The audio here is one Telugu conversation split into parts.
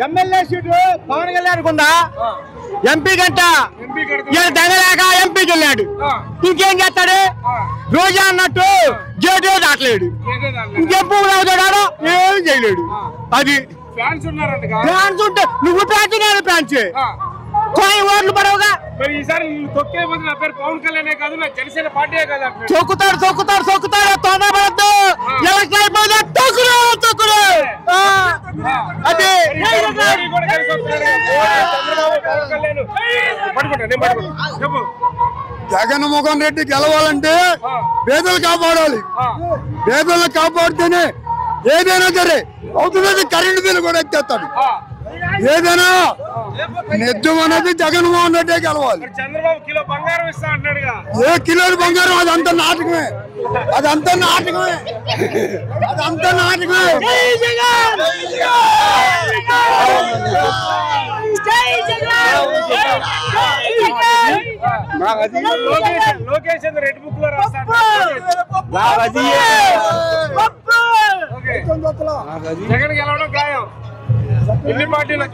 ఎమ్మెల్యే సీటు పవన్ కళ్యాణ్ ఉందా? ఎంపీ గంట దగ్గలేక ఎంపీకి వెళ్ళాడు. ఇంకేం చేస్తాడు? రోజా అన్నట్టు జేడీ దాటలేడు. ఇంకెప్పుడు అవుతాడాడో ఏం చేయలేడు. అది ఫ్యాన్స్ ఉంటే నువ్వు ఫ్యాన్స్ నేను ఫ్యాన్స్ కొన్ని ఓట్లు పడవుగా. మరి ఈసారి తొక్కే బదులు నా పేరు పవన్ కళ్యాణ్ కాదు, నా జనసేన పార్టీ కాదు. తొక్కుతాడు తొందరపడద్దు. ఎలక్షన్ అయిపోతే తొక్కుడు అదే జగన్మోహన్ రెడ్డి గెలవాలంటే పేదలు కాపాడాలి. పేదలను కాపాడితేనే ఏదైనా సరే అవుతున్నది. కరెంటు బిల్లు కూడా ఎత్తేస్తాడు. ఏదైనా నిజం అనేది జగన్మోహన్ రెడ్డి గెలవాలి. చంద్రబాబు కిలో బంగారం ఇస్తా అంటాడుగా. ఏ కిలో బంగారం? అదంతా నాటకమే. అదంతా నాటకమే. లోకేష్ రెడ్ బుక్ లో రాస్తాడు. జగన్ గెలవడం ఖాయం. ఎన్ని పార్టీలు?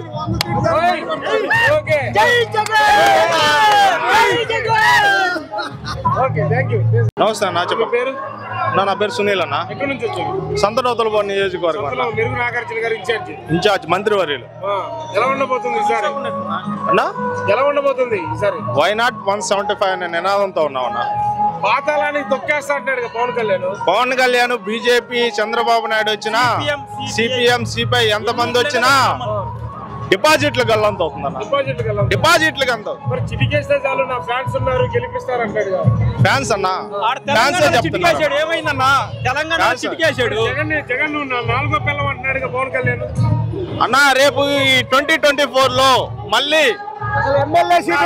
నమస్తే అన్న, చెప్ప పేరు? నా పేరు సునీల్ అన్న. ఎక్కడి నుంచి వచ్చారు? సంతనూతలపాడు నియోజకవర్గం మెరుగు నాగార్జున గారు ఇన్ఛార్జ్ మంత్రివర్యులు. ఎలా ఉండబోతుంది ఈసారి? అన్నా ఎలా ఉండబోతుంది ఈసారి? వై నాట్ 175 అనే నినాదంతో ఉన్నాం అన్న. పాతాళానికి తొక్కేస్తా అంటాడు పవన్ కళ్యాణ్, బీజేపీ, చంద్రబాబు నాయుడు వచ్చినా, సిపిఎం, సిపిఐ ఎంతమంది వచ్చినా డిపాజిట్లు గల్లంత అవుతుందన్న. డిపాజిట్లు గంత చిటికేస్తే చాలు నా ఫ్యాన్స్ ఉన్నారు గెలిపిస్తారు అంటాడు. ఫ్యాన్స్ అన్న, ఫ్యాన్స్ చెప్తున్నాడు. ఏమైందన్నా తెలంగాణ చిటికేశాడు. జగన్ నాలుగో పిల్లం అంటున్నాడు పవన్ కళ్యాణ్. అన్న రేపు ఈ 2024 లో మళ్ళీ ఎమ్మెల్యే సీటు